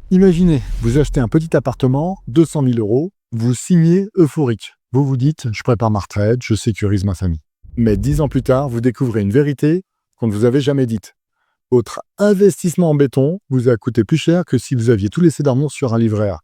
Imaginez, vous achetez un petit appartement, 200 000 euros, vous signez euphorique. Vous vous dites, je prépare ma retraite, je sécurise ma famille. Mais 10 ans plus tard, vous découvrez une vérité qu'on ne vous avait jamais dite. Votre investissement en béton vous a coûté plus cher que si vous aviez tout laissé d'amour sur un livret A.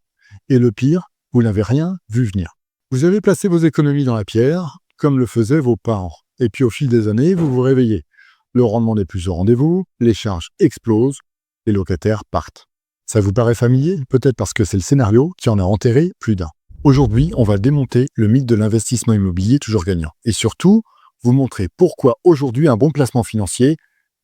Et le pire, vous n'avez rien vu venir. Vous avez placé vos économies dans la pierre, comme le faisaient vos parents. Et puis au fil des années, vous vous réveillez. Le rendement n'est plus au rendez-vous, les charges explosent, les locataires partent. Ça vous paraît familier? Peut-être parce que c'est le scénario qui en a enterré plus d'un. Aujourd'hui, on va démonter le mythe de l'investissement immobilier toujours gagnant. Et surtout, vous montrer pourquoi aujourd'hui un bon placement financier,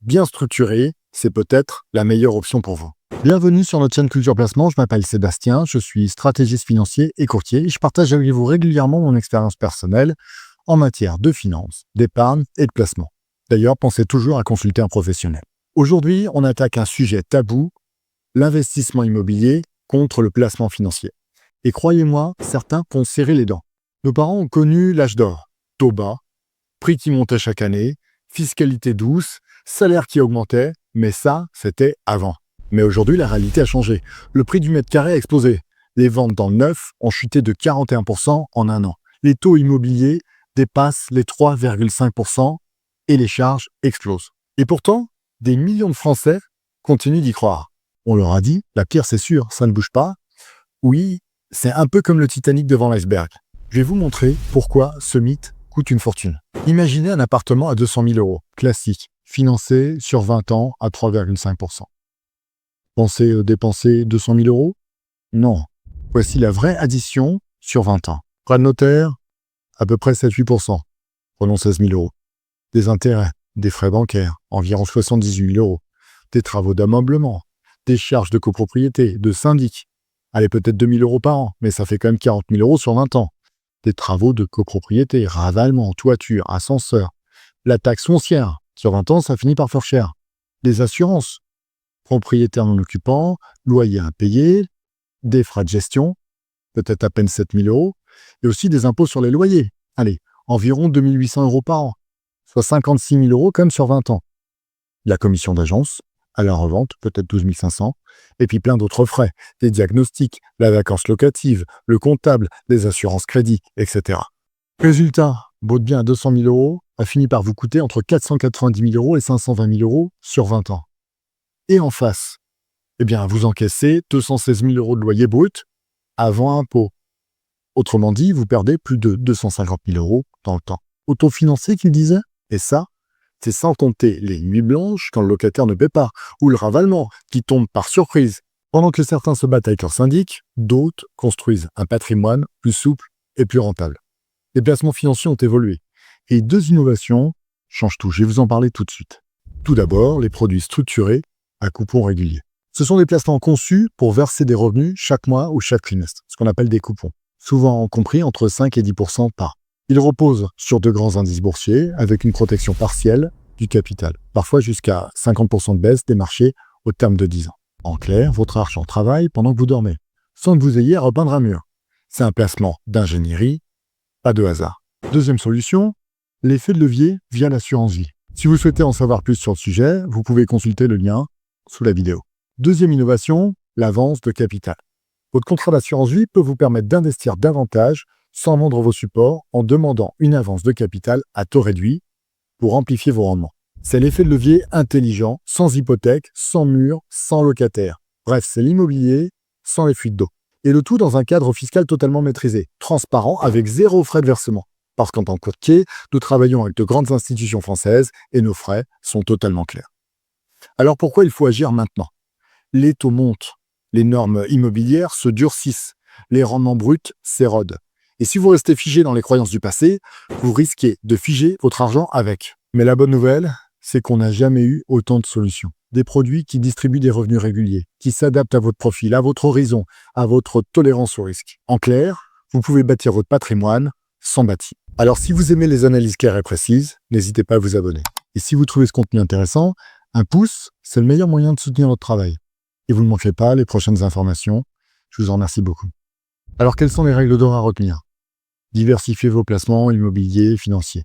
bien structuré, c'est peut-être la meilleure option pour vous. Bienvenue sur notre chaîne Culture Placement, je m'appelle Sébastien, je suis stratégiste financier et courtier et je partage avec vous régulièrement mon expérience personnelle en matière de finance, d'épargne et de placement. D'ailleurs, pensez toujours à consulter un professionnel. Aujourd'hui, on attaque un sujet tabou, l'investissement immobilier contre le placement financier. Et croyez-moi, certains vont serrer les dents. Nos parents ont connu l'âge d'or, taux bas, prix qui montait chaque année, fiscalité douce, salaire qui augmentait, mais ça, c'était avant. Mais aujourd'hui, la réalité a changé. Le prix du mètre carré a explosé. Les ventes dans le neuf ont chuté de 41% en un an. Les taux immobiliers dépassent les 3,5% et les charges explosent. Et pourtant, des millions de Français continuent d'y croire. On leur a dit, la pierre c'est sûr, ça ne bouge pas. Oui, c'est un peu comme le Titanic devant l'iceberg. Je vais vous montrer pourquoi ce mythe coûte une fortune. Imaginez un appartement à 200 000 euros, classique, financé sur 20 ans à 3,5%. Pensez dépenser 200 000 euros? Non. Voici la vraie addition sur 20 ans. Frais de notaire, à peu près 7-8%. Prenons 16 000 euros. Des intérêts, des frais bancaires, environ 78 000 euros. Des travaux d'ameublement, des charges de copropriété, de syndic. Allez, peut-être 2 000 euros par an, mais ça fait quand même 40 000 euros sur 20 ans. Des travaux de copropriété, ravalement, toiture, ascenseur. La taxe foncière, sur 20 ans, ça finit par faire cher. Des assurances, propriétaire non occupant, loyer impayé, des frais de gestion, peut-être à peine 7 000 euros, et aussi des impôts sur les loyers. Allez, environ 2 800 euros par an, soit 56 000 euros comme sur 20 ans. La commission d'agence, à la revente, peut-être 12 500, et puis plein d'autres frais, des diagnostics, la vacance locative, le comptable, les assurances crédit, etc. Résultat, votre bien à 200 000 euros a fini par vous coûter entre 490 000 euros et 520 000 euros sur 20 ans. Et en face, eh bien, vous encaissez 216 000 euros de loyer brut avant impôt. Autrement dit, vous perdez plus de 250 000 euros dans le temps. Autofinancé, qu'il disait. Et ça, c'est sans compter les nuits blanches quand le locataire ne paie pas, ou le ravalement qui tombe par surprise. Pendant que certains se battent avec leur syndic, d'autres construisent un patrimoine plus souple et plus rentable. Les placements financiers ont évolué. Et deux innovations changent tout. Je vais vous en parler tout de suite. Tout d'abord, les produits structurés à coupons réguliers. Ce sont des placements conçus pour verser des revenus chaque mois ou chaque trimestre, ce qu'on appelle des coupons, souvent compris entre 5 et 10% par. Ils reposent sur de grands indices boursiers avec une protection partielle du capital, parfois jusqu'à 50% de baisse des marchés au terme de 10 ans. En clair, votre argent travaille pendant que vous dormez, sans que vous ayez à repeindre un mur. C'est un placement d'ingénierie, pas de hasard. Deuxième solution, l'effet de levier via l'assurance vie. Si vous souhaitez en savoir plus sur le sujet, vous pouvez consulter le lien sous la vidéo. Deuxième innovation, l'avance de capital. Votre contrat d'assurance vie peut vous permettre d'investir davantage sans vendre vos supports en demandant une avance de capital à taux réduit pour amplifier vos rendements. C'est l'effet de levier intelligent, sans hypothèque, sans mur, sans locataire. Bref, c'est l'immobilier sans les fuites d'eau. Et le tout dans un cadre fiscal totalement maîtrisé, transparent, avec zéro frais de versement. Parce qu'en tant que courtier, nous travaillons avec de grandes institutions françaises et nos frais sont totalement clairs. Alors pourquoi il faut agir maintenant? Les taux montent, les normes immobilières se durcissent, les rendements bruts s'érodent. Et si vous restez figé dans les croyances du passé, vous risquez de figer votre argent avec. Mais la bonne nouvelle, c'est qu'on n'a jamais eu autant de solutions. Des produits qui distribuent des revenus réguliers, qui s'adaptent à votre profil, à votre horizon, à votre tolérance au risque. En clair, vous pouvez bâtir votre patrimoine sans bâti. Alors si vous aimez les analyses claires et précises, n'hésitez pas à vous abonner. Et si vous trouvez ce contenu intéressant, un pouce, c'est le meilleur moyen de soutenir notre travail. Et vous ne manquerez pas les prochaines informations. Je vous en remercie beaucoup. Alors quelles sont les règles d'or à retenir? Diversifiez vos placements immobiliers et financiers.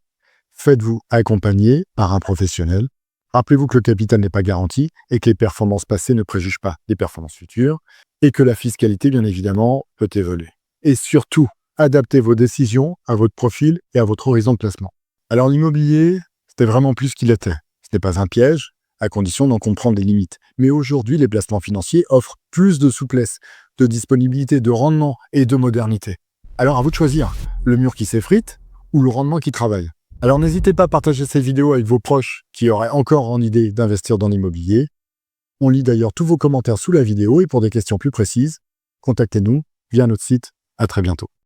Faites-vous accompagner par un professionnel. Rappelez-vous que le capital n'est pas garanti et que les performances passées ne préjugent pas des performances futures. et que la fiscalité, bien évidemment, peut évoluer. Et surtout, adaptez vos décisions à votre profil et à votre horizon de placement. Alors l'immobilier, c'était vraiment plus qu'il était. Ce n'est pas un piège, à condition d'en comprendre les limites. Mais aujourd'hui, les placements financiers offrent plus de souplesse, de disponibilité, de rendement et de modernité. Alors à vous de choisir, le mur qui s'effrite ou le rendement qui travaille. Alors n'hésitez pas à partager cette vidéo avec vos proches qui auraient encore en idée d'investir dans l'immobilier. On lit d'ailleurs tous vos commentaires sous la vidéo et pour des questions plus précises, contactez-nous via notre site. À très bientôt.